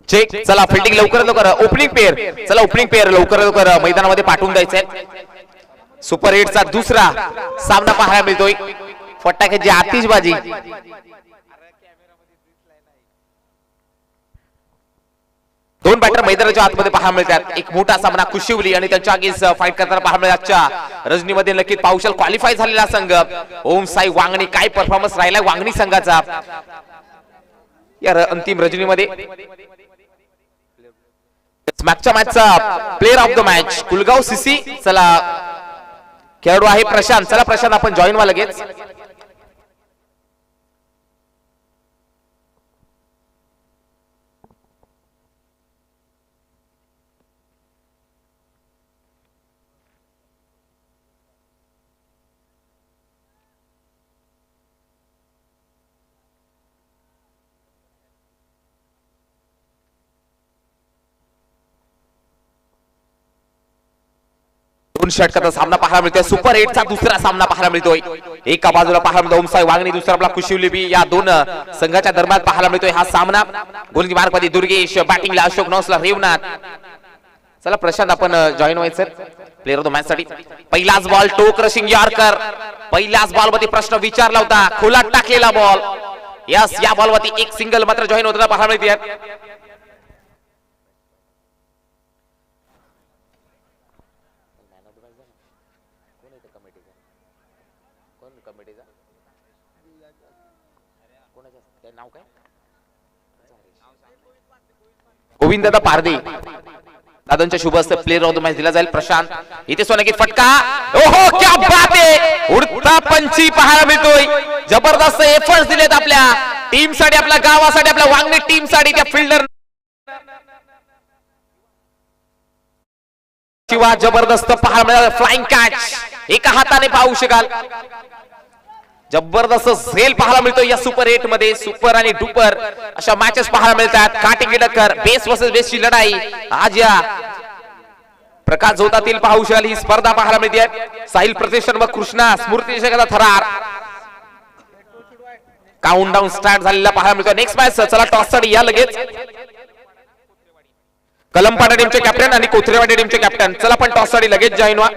Check. चला fielding लवकर लवकर. Opening pair. चला ओपनिंग पेअर लवकर लवकर मैदानामध्ये पाठवून द्यायचंय. सुपर 8 चा दुसरा सामना पाहायला मिळतोय. फटाक्याची आतिषबाजी. दोन बॅटर मैदानाच्या आतमध्ये पाहायला मिळतात. एक मोठा सामना कुशिवली आणि त्यांच्या आगीच फाईट करताना पाहायला मिळतात. आजच्या रजनीमध्ये नक्कीच पावसाल क्वालिफाय झालेला संघ ओम साई वांगणी. काय परफॉर्मन्स राहिला वांगणी संघाचा या अंतिम रजनीमध्ये. मागच्या मॅचचा player of the match Kulgaon CC. चला खेळाडू आहे प्रशांत. चला प्रशांत आपण जॉईन व्हा लगेच. दोन षटकाचा सामना पाहायला मिळतोय. सुपर 8 चा दुसरा सामना पाहायला मिळतोय. एका बाजूला पाहायला मिळतो ओमसाई वांगणी, दुसरा आपला कुशिवली बी. या दोन संघाच्या दरम्यान पाहायला मिळतोय हा सामना. गोलंदाजी मार्गमध्ये दुर्गेश, बॅटिंगला अशोक, नॉसला रेवनाथ. चला प्रशांत आपण जॉईन व्हायचं प्लेअर ऑफ द मॅच साठी. पहिलाच बॉल टो क्रशिंग यॉर्कर. पहिल्याच बॉल मध्ये प्रश्न विचारला होता, खोलात टाकलेला बॉल. यस, या बॉल वरती एक सिंगल मात्र जॉईन होताना पाहायला मिळते. गोविंद दादा पारदे दादांच्या शुभ हस्ते प्लेअर ऑफ द मॅच दिला जाईल प्रशांत. इथे सोनकी फटका. ओहो क्या बात आहे. उडता पंची पाहायला मिळतोय. जबरदस्त एफर्ट्स दिलेत आपल्या टीम साठी, आपल्या गावासाठी, आपल्या वांगणी टीम साठी. त्या फिल्डर किंवा जबरदस्त पाहायला मिळाला फ्लाइंग कॅच. एका हाताने पाहू शकाल. जबरदस्त झेल पाहायला मिळतो या सुपर 8 मध्ये. सुपर आणि डुपर अशा मॅचेस पाहायला मिळतात. काटिंग टक्कर, बेस वर्सेस बेसची लढाई आज या प्रकाश झोतातील पाहू शकाल. ही स्पर्धा पाहायला मिळते. साहिल प्रतिष्ठान व कृष्णा स्मृती थरार. काउंट डाऊन स्टार्ट झालेला पाहायला मिळतो. Next match. चला टॉस साठी या लगेच. कलमपाडा टीमचे कॅप्टन आणि कोथरेवाडी टीमचे कॅप्टन. चला पण टॉस साठी लगेच जॉईन व्हा.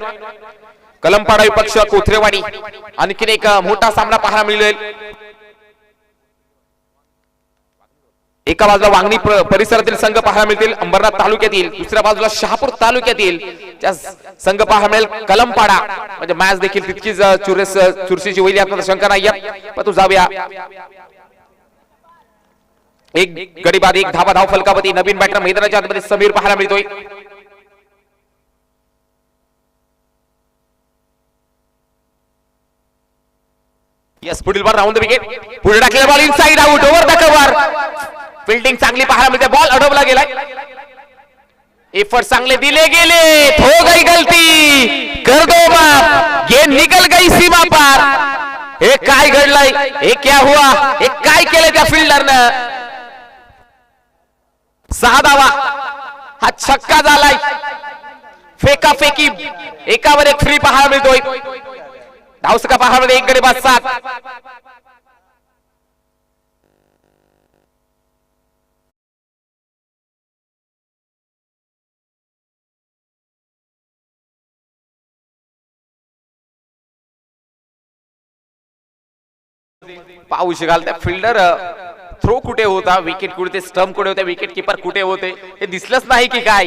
कलमपाडा विपक्ष कोथरेवाडी. आणखीन एक मोठा सामना पाहायला मिळेल. एका बाजूला वांगणी परिसरातील संघ पाहायला मिळतील अंबरनाथ तालुक्यातील, दुसऱ्या बाजूला शहापूर तालुक्यातील संघ पाहायला मिळेल कलमपाडा. म्हणजे मॅच देखील तितकीच चुरशीची होईल यात शंका नाही. पण तू जाऊया. एक गडी बाद, एक धाबा धाव फलकावती. नवीन बॅटर मैदानाच्या आतमध्ये समीर पाहायला मिळतोय. यस, पुढील बॉल राऊंड द विकेट. पुढे टाकलेला ball inside out over the cover. Fielding चांगली पाहायला मिळते. बॉल अडवला गेलाय. एफर्ट चांगले दिले गेले. हो गई गलती, कर दो माफ, गेंद निकल गई सीमा पार. हे काय घडलंय, हे क्या हुआ, हे काय केलंय त्या फिल्डरनं. 6 धावा, हा छक्का झालाय. फेकाफेकी, एकावर एक फ्री पाहायला मिळतोय. धावसका पाहायला मिळते. एक गडी बाद 7. पाहू शकाल त्या फिल्डर थ्रो कुठे होता, विकेट कुठे, स्टंप कुठे होते, विकेट किपर कुठे होते हे दिसलंच नाही की काय.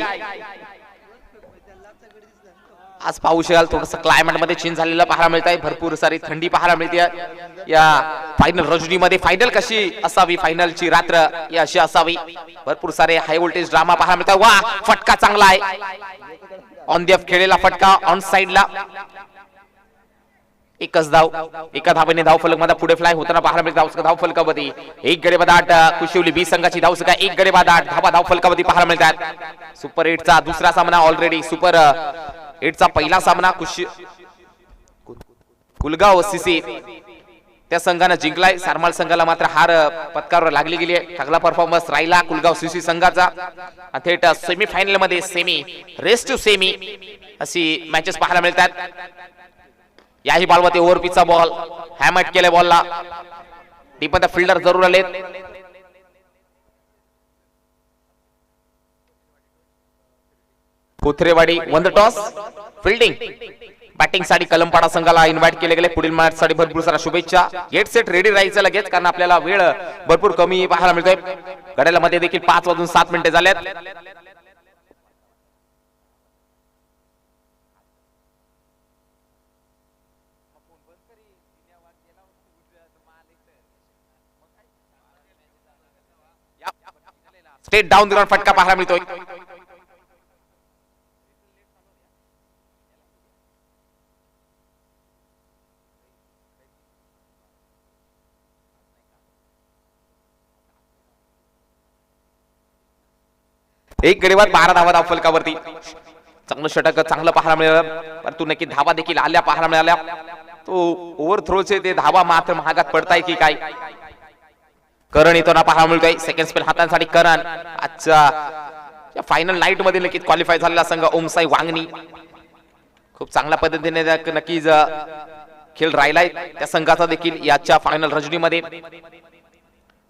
आज पाहू शकाल थोडस क्लायमेट मध्ये चेंज झालेला पाहायला मिळत आहे. भरपूर सारी थंडी पाहायला मिळते या फायनल रजनीमध्ये. फायनल कशी असावी, फायनलची रात्र ही अशी असावी. भरपूर सारे हाय व्होल्टेज ड्रामा पाहायला मिळतात. वा, फटका चांगला आहे. ऑन द ऑफ खेळलेला फटका ऑन साइडला. एकच धाव, एका धावेने धाव फलक मध्ये पुढे फ्लाय होताना पाहायला मिळते. धाव फलकावधी एक गडी बाद 8. कुशिवली बी संघाची धावसका एक गडी बाद 8 धावा धाव फलकावधी पाहायला मिळतात. सुपर 8 चा दुसरा सामना ऑलरेडी सुपर 8 चा पहिला सामना कुलगाव सीसी त्या संघाने जिंकलाय. सारमाल संघाला मात्र हार पत्कारावर लागली गेली आहे. चांगला परफॉर्मन्स राहिला कुलगाव सीसी संघाचा. थेट सेमी फायनल मध्ये सेमी रेस टू सेमी अशी मॅचेस पाहायला मिळतात. याही बॉलवरती ओव्हरपिचचा बॉल हॅमट केले. बॉलला डीप मध्ये फिल्डर जरूर आलेत. Kothrewadi won the toss fielding batting साठी कलमपाडा संघाला इन्व्हाइट केले गेले. पुढील मॅच साठी भरपूर सारा शुभेच्छा. गेट सेट रेडी राहायचं लगेच, कारण आपल्याला वेळ भरपूर कमी पाहायला मिळतोय. घड्याळामध्ये देखील 5:07 झाल्यात. स्टेट डाऊन ग्राउंड फटका पाहायला मिळतोय. एक गडीवर 12 धावा धाव फलकावरती. चांगलं षटक चांगलं पाहायला मिळालं, परंतु नक्की धावा देखील आल्या पाहायला मिळाल्या. तो ओव्हरथ्रोचे ते धावा मात्र महागात पडताय की काय. करण येतो ना पाहायला मिळतोय. सेकंड स्पेल हातांसाठी करण. आजच्या फायनल नाईट मध्ये नक्कीच क्वालिफाय झालेला संघ ओमसाई वांगणी. खूप चांगल्या पद्धतीने नक्कीच खेळ राहिलाय त्या संघाचा देखील याच्या फायनल रजनीमध्ये.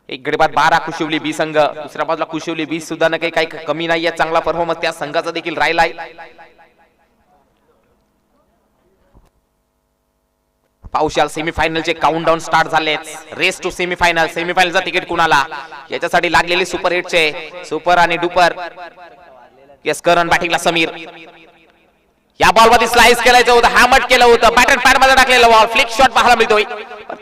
एक गडीबाद 12 कुशिवली बी संघ, दुसऱ्या बाजूला कुशिवली बी सुद्धा न काही कमी नाहीये. चांगला परफॉर्मन्स त्या संघाचा देखील राहिलाय. पाऊशाल सेमीफायनलचे काउंटडाऊन स्टार्ट झाले. Race to semifinal. सेमीफायनलचा तिकीट कुणाला, याच्यासाठी लागलेली सुपर हिटचे सुपर आणि डुपर. यस करण बॅटिंगला समीर. या बॉल मध्ये स्लाइस केलायचं होतं, हॅमट केलं होतं, बॅट अँड पॅड मध्ये टाकलेला बॉल. फ्लिक शॉट पाहायला मिळतोय,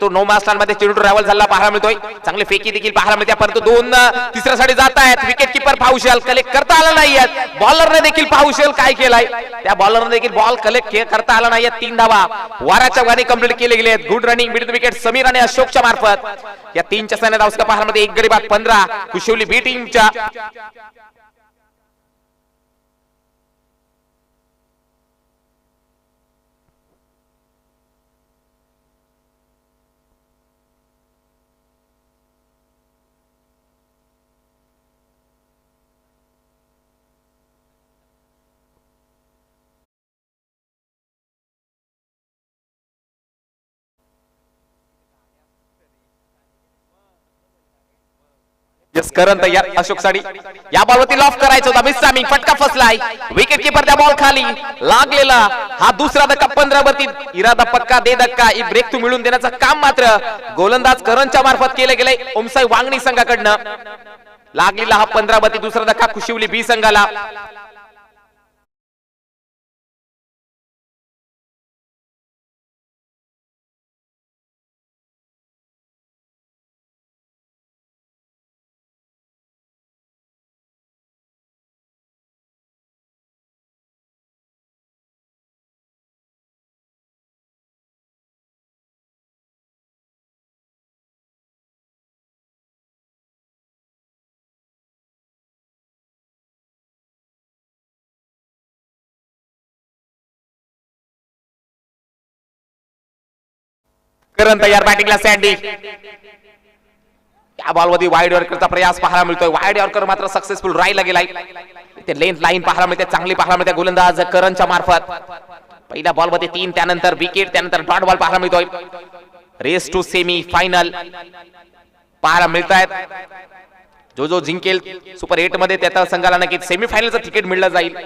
तो नो मास्टर मध्ये चेंडू ट्रॅव्हल झाला पाहायला मिळतोय. चांगली फेकी देखील पाहायला मिळते, परंतु दोन तिसऱ्या साठी जात आहेत. विकेट किपर पाहुशल कलेक्ट करता आला नाहीये. बॉलरने देखील पाहुशल काय केलाय, त्या बॉलरने देखील बॉल कलेक्ट करता आला नाहीये. 3 धावा वाराच्या वारी कंप्लीट केले गेले. Good running mid wicket Sameer आणि अशोकच्या मार्फत. या 3च्या सैन्यात धावसका पाहायला मिळते. एक गडी बाद 15 कुशिवली बी टीमच्या. यस करण तयार. अशोक साडी या बॉलवरती लॉफ करायचं होता, मिस टायमिंग, फटका फसलाय. विकेट किपर त्या बॉल खाली लागलेला. हा दुसरा धक्का 15 वरती. इरादा पक्का दे धक्का. ही ब्रेक थ्रू मिळून देण्याचं काम मात्र गोलंदाज करणच्या मार्फत केले गेले ओमसाई वांगणी संघाकडनं. लागलेला हा 15 वरती दुसरा धक्का कुशिवली बी संघाला. करण तयार. बॅटिंगला सँडी. या बॉलवरती वाईड यॉर्करचा प्रयास पाहायला मिळतोय. वाईड यॉर्कर मात्र सक्सेसफुल राहिला गेलाय. ते लेंथ लाईन पाहायला मिळते, चांगली पाहायला मिळते गोलंदाज करणच्या मार्फत. पहिल्या बॉलमध्ये 3, त्यानंतर विकेट, त्यानंतर डॉट बॉल पाहायला मिळतोय. रेस टू सेमी फायनल पाहायला मिळतायत. जो जिंकेल सुपर 8 मध्ये त्या संघाला नक्कीच सेमीफायनलचं तिकीट मिळलं जाईल.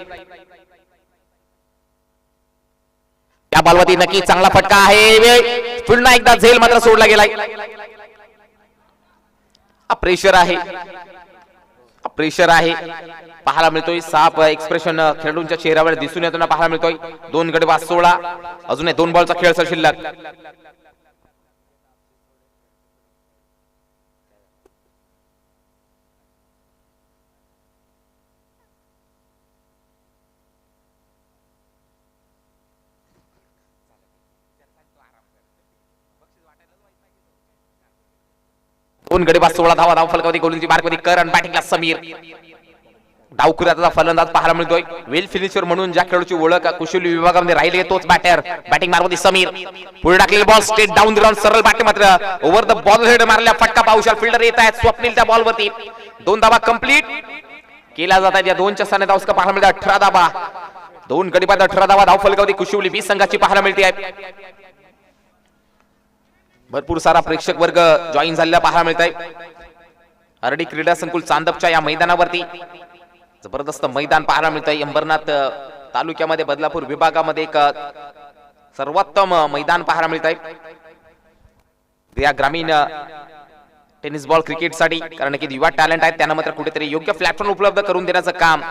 या बॉलवरती नक्की चांगला फटका आहे. पुन्हा एकदा झेल मात्र सोडला गेलाय. प्रेशर आहे, प्रेशर आहे पाहायला मिळतोय. साफ एक्सप्रेशन खेळाडूंच्या चेहऱ्यावर दिसून येताना पाहायला मिळतोय. 2 गडी बाद 16. अजून 2 बॉलचा खेळ शिल्लक. दोन गडी बाद 16 धावा धाव फलकावरती. गोलंदाजी मार्कवरती करण. बॅटिंगला समीर. डावखुऱ्याचा फलंदाज पाहायला मिळतोय. वेल फिनिशर म्हणून ज्या खेळाडूची ओळख कुशली विभागामध्ये राहिली तोच बॅटर. बॅटिंग मार्कवरती समीर. पुढे टाकलेली ball straight down the ground सरळ बॅटिंग मात्र ओव्हर द बॉल हेड मारल्या. फटका पाहुशाल. फिल्डर येत आहेत. स्वप्नील त्या बॉलवरती. 2 धावा कंप्लीट केला जातात. या 2च्या स्थानात धावसका पाहायला मिळते 18 धावा. 2 गडी बाद 18 धावा धाव फलकावरती कुशिवली बी संघाची पाहायला मिळते. भरपूर सारा प्रेक्षक वर्ग जॉईन झालेला पाहायला मिळत आहे. हरडी क्रीडा संकुल चांदपच्या या मैदानावरती. जबरदस्त मैदान पाहायला मिळतंय अंबरनाथ तालुक्यामध्ये बदलापूर विभागामध्ये एक सर्वोत्तम मैदान पाहायला मिळतंय या ग्रामीण टेनिस बॉल क्रिकेट साठी, कारण की युवा टॅलेंट आहेत त्यांना मात्र कुठेतरी योग्य प्लॅटफॉर्म उपलब्ध करून देण्याचं काम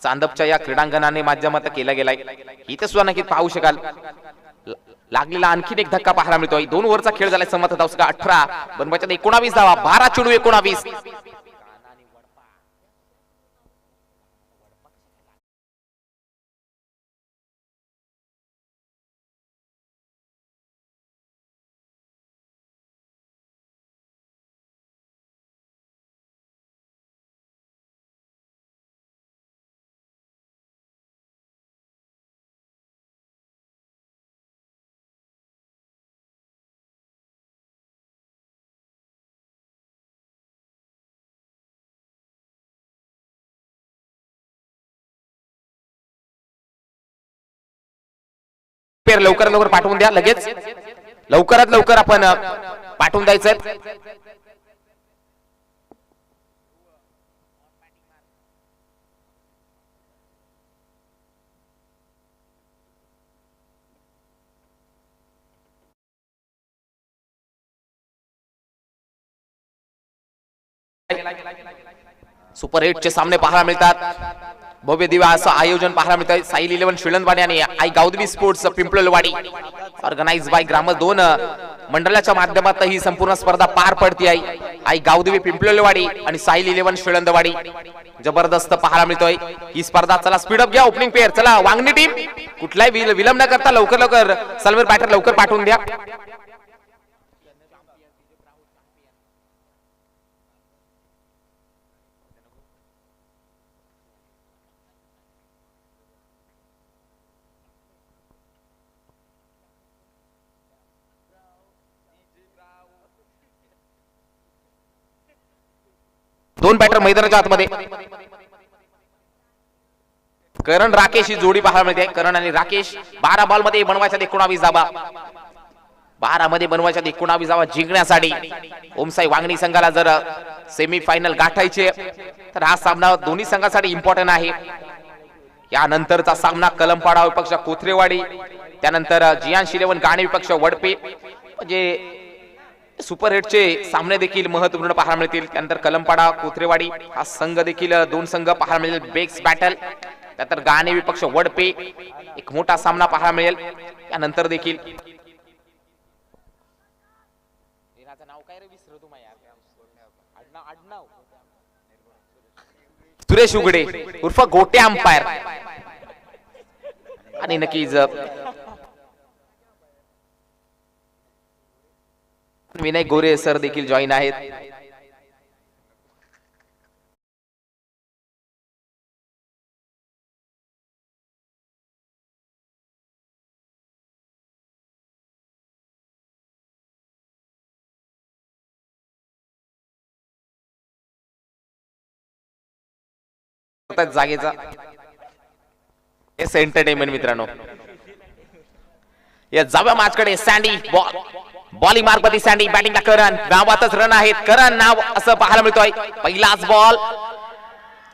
चांदपच्या या क्रीडांगणाने माध्यमात केलं गेलंय. इथे सुद्धा नक्की पाहू शकाल लागलेला आणखीन एक धक्का पाहायला मिळतोय. 2 ओव्हरचा खेळ झालाय. समर्थ धावसंख्या 18, बनवायच्या 19 धावा, 12 चेंडू 19. पेर लवकरात लवकर पाठवून द्या. लगेच लवकरात लवकर आपण पाठवून द्यायचंय. सुपर 8 चे सामने पाहायला मिळतात. भव्य दिव्य असं आयोजन पाहायला मिळतंय. साईल 11 शिळंदवाडी आणि आई Gavdevi sports Pimpalwadi organise by ग्राम 2 मंडळाच्या माध्यमातून ही संपूर्ण स्पर्धा पार पडते आहे. आई गावदेवी पिंपळवाडी आणि साईल 11 शिळंदवाडी जबरदस्त पाहायला मिळतोय ही स्पर्धा. चला स्पीड अप घ्या. ओपनिंग पेअर चला वांगणी टीम कुठलाही विलंब न करता लवकर लवकर सलमीर बॅटर लवकर पाठवून द्या. दोन बॅटर मैदानाच्या आतमध्ये. करण राकेश ही जोडी पाहायला मिळते. करण आणि राकेश 12 बॉल मध्ये बनवायच्या 19 धावा, 12 मध्ये बनवायच्या 19 धावा जिंकण्यासाठी ओमसाई वांगणी संघाला जर सेमी फायनल गाठायचे तर हा सामना दोन्ही संघासाठी इम्पॉर्टंट आहे. यानंतरचा सामना कलमपाडा विपक्ष कोथरेवाडी, त्यानंतर जियान शिलेवन गाणे विपक्ष वडपे. म्हणजे सुपर 8 चे सामने देखील महत्त्वपूर्ण पाहायला मिळतील. त्यानंतर कलमपाडा कोथरेवाडी हा संघ देखील 2 संघ पाहायला मिळेल. बेक्स बॅटल, त्यानंतर गाणे विपक्ष वडपे एक मोठा सामना पाहायला मिळेल. यानंतर देखील सुरेश उघडे उर्फ गोटे अंपायर आणि नक्कीच विनय गोरे सर देखील जॉईन आहेत. जागेचा एस एंटरटेनमेंट मित्रांनो. या जाव्या मॅचकडे सँडी बॉल बॉलिंग मार्गवरती सँडी, बॅटिंगला करण, गावातच रन आहेत. करण नाव असं पाहायला मिळतोय. पहिलाच बॉल,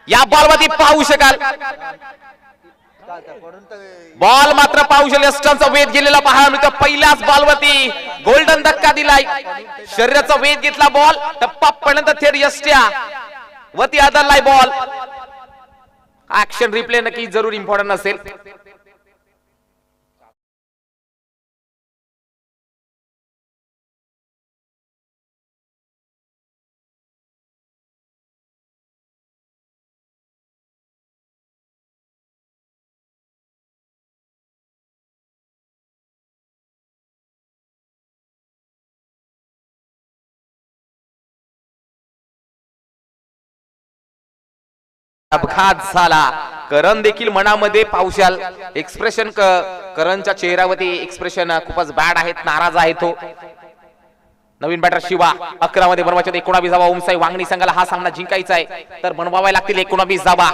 या बॉलवरती पाहू शकाल बॉल मात्र पाहू शकाल यष्टांचा वेध गेलेला पाहायला मिळतो. पहिल्याच बॉलवरती गोल्डन धक्का दिलाय. शरीराचा वेध घेतला बॉल टप्पापर्यंत थेट यष्ट्या वरती आदरलाय बॉल. ऍक्शन रिप्ले नक्की जरूर इम्पॉर्टंट असेल. अपघात झाला. करण देखील मनामध्ये पावसाल एक्सप्रेशन, करणच्या चेहऱ्यावरती एक्सप्रेशन खूपच बॅड आहेत, नाराज आहे तो. नवीन बॅटर शिवा 11 मध्ये बनवायच्या 19 धावा. ओमसाई वांगणी संघाला हा सामना जिंकायचा आहे तर बनवावे लागतील 19 धावा.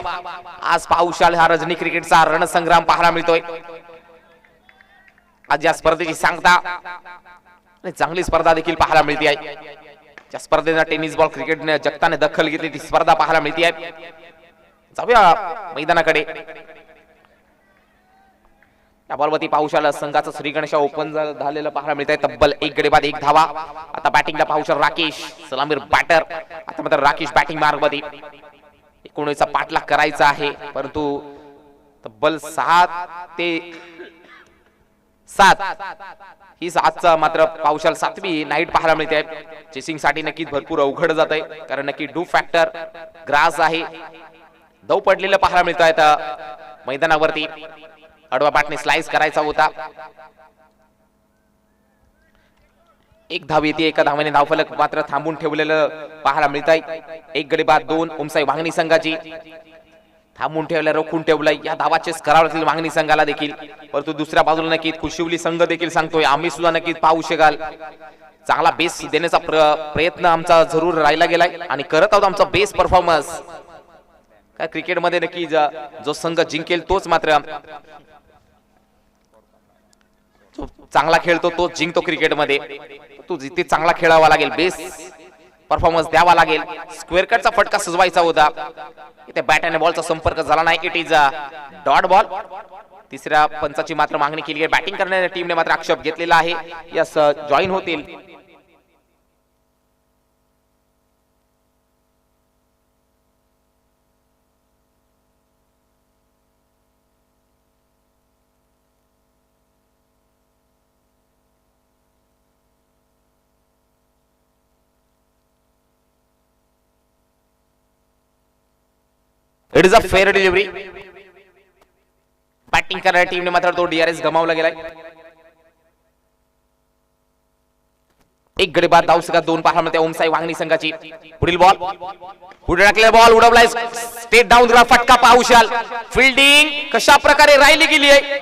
आज पावसाल हा रजनी क्रिकेटचा रणसंग्राम पाहायला मिळतोय. आज या स्पर्धेची सांगता चांगली स्पर्धा देखील पाहायला मिळते आहे. या स्पर्धेला टेनिस बॉल क्रिकेटने जगताने दखल घेतली ती स्पर्धा पाहायला मिळते आहे. जाऊया मैदानाकडे. या बॉलवरती पाहुशाला संघाचं श्री गणेश ओपन झालेलं पाहायला मिळत आहे. तब्बल 1 गडी बाद 1 धावा. आता बॅटिंगला पाहुशाल राकेश सलामीर बॅटर. आता मात्र राकेश बॅटिंग मार्ग मध्ये 19चा पाठलाग करायचा आहे, परंतु तब्बल 7 ते 7 ही 7चा मात्र पाहुशाल 7वी नाईट पाहायला मिळते. चेसिंग साठी नक्कीच भरपूर अवघड जात आहे, कारण नक्की डू फॅक्टर ग्रास आहे. दव पडलेलं पाहायला मिळत आहे मैदानावरती. अडवा बॅटने स्लाइस करायचा होता. 1 धाव येते. एका धावाने धावफलक मात्र थांबून ठेवलेलं पाहायला मिळत आहे. 1 गडी बाद 2 ओमसाई वांगणी संघाची थांबून ठेवलं, रोखून ठेवलंय. या धावाचेच करावं वांगणी संघाला देखील, परंतु दुसऱ्या बाजूला नक्कीच कुशिवली संघ देखील सांगतोय आम्ही सुद्धा नक्कीच पाहू शकाल. चांगला बेस देण्याचा प्रयत्न आमचा जरूर राहिला गेलाय आणि करत आहोत आमचा बेस परफॉर्मन्स. काय क्रिकेटमध्ये नक्की जो संघ जिंकेल तोच मात्र चांगला खेळतो, तोच जिंकतो क्रिकेटमध्ये. तो जिथे चांगला खेळावा लागेल, बेस परफॉर्मन्स द्यावा लागेल. स्क्वेअर कटचा फटका सजवायचा होता, इथे बॅट आणि बॉलचा संपर्क झाला नाही. It is a dot ball. तिसऱ्या पंचाची मात्र मागणी केली आहे. बॅटिंग करणाऱ्या टीमने मात्र आक्षेप घेतलेला आहे. यस जॉईन होतील. It is a fair delivery. Batting करणाऱ्या टीमने मात्र तो डीआरएस गमावला गेलाय. 1 गडी बाद धावसंख्या 2 पाहायला मिळते ओमसाई वांगणी संघाची. पुढील बॉल पुढे टाकलेला बॉल उडवलाय, स्टेट डाऊन फटका पाहुशाल. फिल्डिंग कशा प्रकारे राहिली गेली आहे.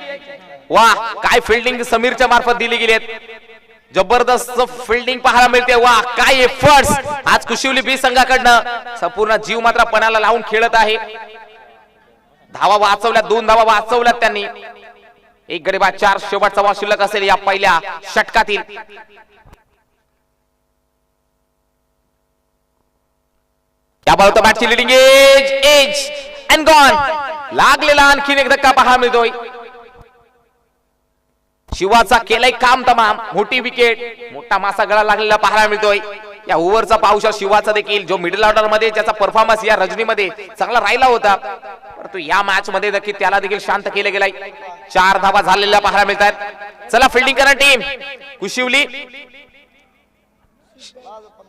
वा, काय फिल्डिंग समीरच्या मार्फत दिली गेली आहे. जबरदस्त फिल्डिंग पाहायला मिळते. वा, काय एफर्ट्स आज कुशिवली बी संघाकडनं. संपूर्ण जीव मात्र पणाला लावून खेळत आहे. धावा वाचवल्यात, 2 धावा वाचवल्यात त्यांनी. 1 गडी बाद 4 शेवटचा बॉल शिल्लक असेल या पहिल्या षटकातील. या बॉलवर बॅटची लिडिंग एज अँड गॉन. लागलेला आणखीन एक धक्का पाहायला मिळतोय. शिवाचा केलंय काम तमाम. मोठी विकेट, मोठा मासा गळा लागलेला पाहायला मिळतोय. या ओव्हरचा पाहुशा शिवाचा देखील, जो मिडल ऑर्डर मध्ये ज्याचा परफॉर्मन्स या रजनीमध्ये चांगला राहिला होता, परंतु या मॅच मध्ये देखील त्याला देखील शांत केले गेलाय. 4 धावा झालेल्या पाहायला मिळतात. चला फिल्डिंग करा टीम कुशिवली.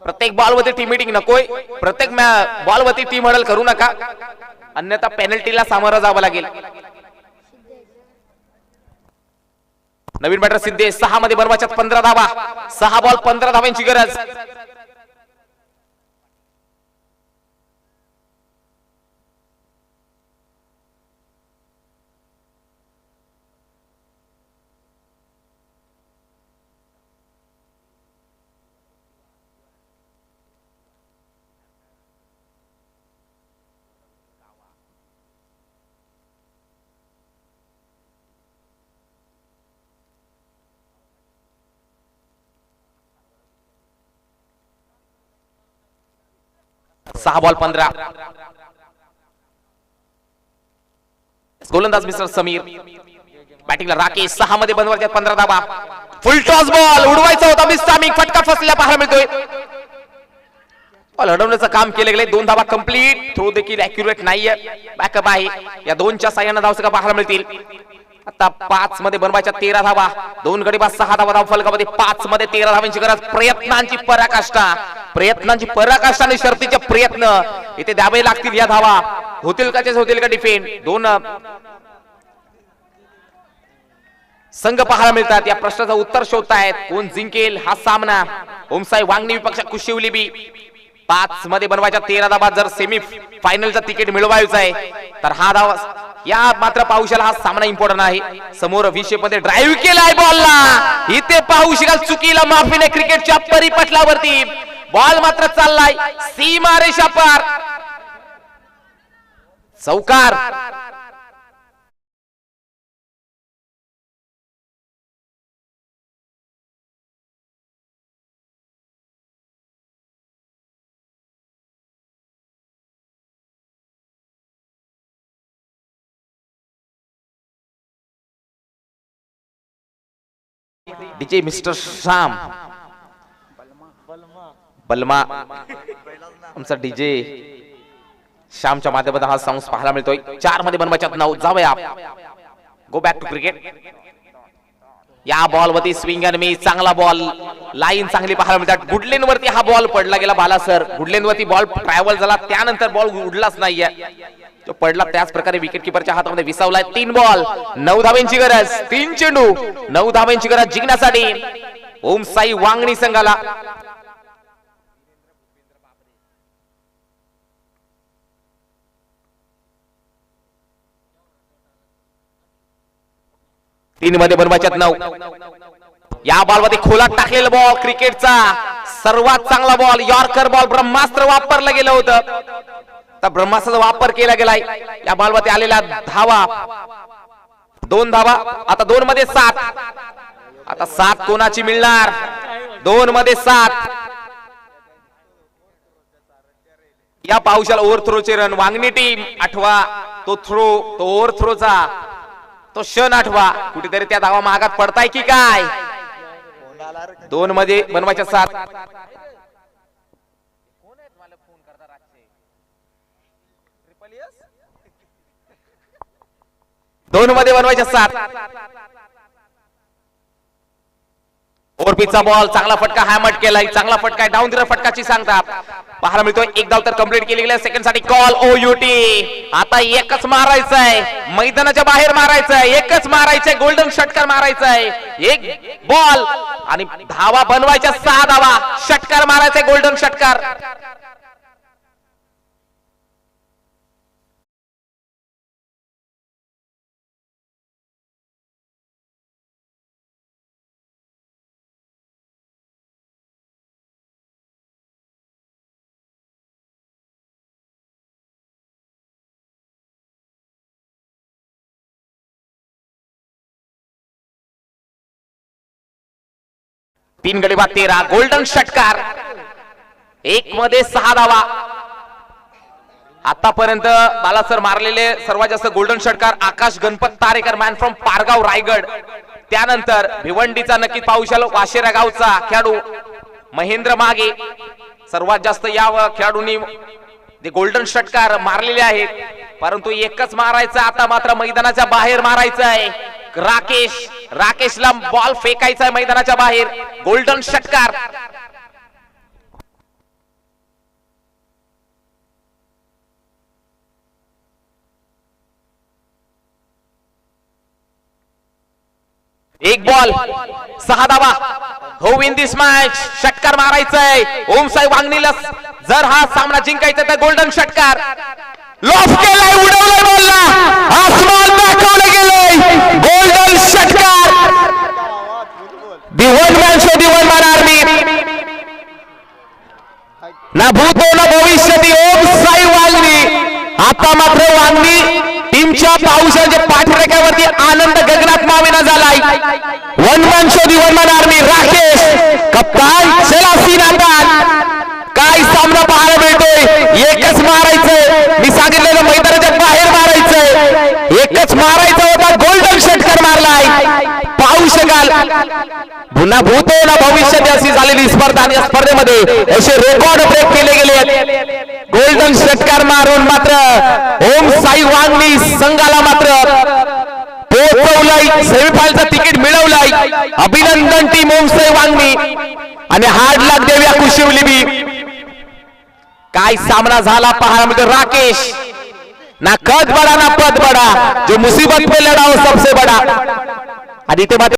प्रत्येक बॉलवरती टीम मीटिंग नकोय. प्रत्येक बॉलवरती टीम हडल करू नका, अन्यथा पेनल्टीला सामोरं जावं लागेल. नवीन बॅटर सिद्धेश 6 मध्ये बनवायच्यात 15 धावा. 6 बॉल 15 धावांची गरज. सहा बॉल 15. गोलंदाज मिस्टर समीर. बॅटिंगला राकेश 6 मध्ये बनवायच्यात 15 धावा. फुल टॉस बॉल उडवायचा होता, मिस टायमिंग, फटका फसलेला पाहायला मिळतोय. बॉल अडवण्याचं काम केले गेले. 2 धावा कंप्लीट. थ्रो देखील ऍक्युरेट नाहीये. बॅकअप आहे. या 2च्या साह्याने धावसंख्या पाहायला मिळतील. आता 5 मध्ये बनवायच्या 13 धावा. 2 गडी बाद 6 धावा धावफलकामध्ये. 5 मध्ये 13 धावांची गरज. प्रयत्नांची पराकाष्ठा, प्रयत्नांची पराकाष्ठा आणि शर्तीचे प्रयत्न इथे द्यावे लागतील. या धावा होतील का, होतील का डिफेंड. 2 संघ पाहायला मिळतात. या प्रश्नाचं उत्तर शोधतायत. कोण जिंकेल हा सामना. ओमसाई वांगणी विपक्ष कुशिवली बी. 5 मध्ये बनवायच्या 13 धावा. जर सेमी फायनलचा तिकीट मिळवायचं आहे तर हा धावा या मात्र पाहुशाला हा सामना इम्पॉर्टंट आहे. समोर विषय मध्ये ड्राईव्ह केलाय बॉलला. इथे पाहू शकाल चुकीला माफीने क्रिकेटच्या परिपटलावरती बॉल मात्र चाललाय सीमारेषा पार. चौकार. डीजे मिस्टर श्याम बलमा आमचा डीजे श्यामच्या माध्यमातून हा सॉंग्स पाहायला मिळतोय. 4 मध्ये बनवायच्यात 9. जाऊया गो बॅक टू क्रिकेट. या बॉल वरती स्विंग आणि मी चांगला बॉल लाईन चांगली पाहायला मिळतात. गुडलेन वरती हा बॉल पडला गेला बाला सर. गुडलेन वरती बॉल ट्रॅव्हल झाला त्यानंतर बॉल उडलाच नाहीये तो पडला. त्याच प्रकारे विकेट किपरच्या हातामध्ये विसावलाय. 3 बॉल 9 धावांची गरज. 3 चेंडू 9 धावांची गरज जिंकण्यासाठी ओम साई वांगणी संघाला. तीन मध्ये बनवायच्यात 9. या बॉल मध्ये खोलात टाकलेला बॉल क्रिकेटचा सर्वात चांगला बॉल यॉर्कर बॉल ब्रह्मास्त्र वापरलं गेलं होतं. तर ब्रह्मास्त्राचा वापर केला गेलाय. या बॉल मध्ये आलेला धावा 2 धावा. आता 2 मध्ये 7. आता 7 कोणाची मिळणार? 2 मध्ये 7. या पावसाला ओव्हर थ्रोचे रन वांगणी टीम 8वा. तो थ्रो तो ओव्हर थ्रोचा तो क्षण 8वा. कुठेतरी त्या धावा मागात पडताय की काय? 2 मध्ये बनवायच्या 7. 2 मध्ये बनवायच्या 7. ओव्हरपिचचा बॉल चांगला फटका हॅमट केलाय. चांगला फटका आहे. डाऊन दिला फटकाची सांगता पाहायला मिळतोय. 1 धाव तर कंप्लीट केली गेली. सेकंड साठी कॉल OUT. आता एकच मारायचं आहे मैदानाच्या बाहेर मारायचं आहे. एकच मारायचंय गोल्डन षटकार मारायचा आहे. 1 बॉल आणि धावा बनवायच्या 6 धावा. षटकार मारायचा गोल्डन षटकार. तीन गडी बाद 13 गोल्डन षटकार. 1 मध्ये 6 धावा. आतापर्यंत बालासर मारलेले सर्वात जास्त गोल्डन षटकार आकाश गणपत तारेकर मॅन फ्रॉम पारगाव रायगड. त्यानंतर भिवंडीचा नक्की पाहू शकलो वाशेरा गावचा खेळाडू महेंद्र मागे. सर्वात जास्त या खेळाडूंनी जे गोल्डन षटकार मारलेले आहेत. परंतु एकच मारायचं आता मात्र मैदानाच्या बाहेर मारायचं आहे. राकेशला बॉल फेकायचा आहे मैदानाच्या बाहेर. गोल्डन षटकार. एक बॉल 6 धावा. हो इन दिस मॅच. षटकार मारायचंय ओम साई वांगणीला. जर हा सामना जिंकायचा तर गोल्डन षटकार. लॉफ केलाय उडवलाय बॉलला. आसमान दाखवलं गेलंय. गोल्डन षटकार. दिवनमान आर्मी ना भूत ना भविष्य ओम साई वांगणी. आता मात्र वांगणी टीमच्या पावसाच्या पाठरेख्यावरती आनंद गगनात मावेना झालाय. वनमॅन शो दिवनमान आर्मी राकेश कप्तान चला सीनातान. काय सामना पाहायला मिळतोय. एकच मारायचंय. मी सांगितलेलं मैदानाच्या बाहेर मारायचंय. एकच मारायचं होता. गोल्डन षटकार मारलाय. पाहू शकाल पुन्हा भूत ना भविष्य अशी झालेली स्पर्धा आणि या स्पर्धेमध्ये असे रेकॉर्ड ब्रेक केले गेले. गोल्डन षटकार मारून मात्र ओम साई वांगणी संघाला मात्र पोहोचवलंय. सेमीफायनलचं तिकीट मिळवलंय. अभिनंदन टीम ओम साई वांगणी आणि हार्ड लाख देव्या कुशिवली. काय सामना झाला पाहायला मिळतो. राकेश ना कद बडा ना पद बडा. जो मुसीबत पे लढा हो सबसे बडा. आणि ते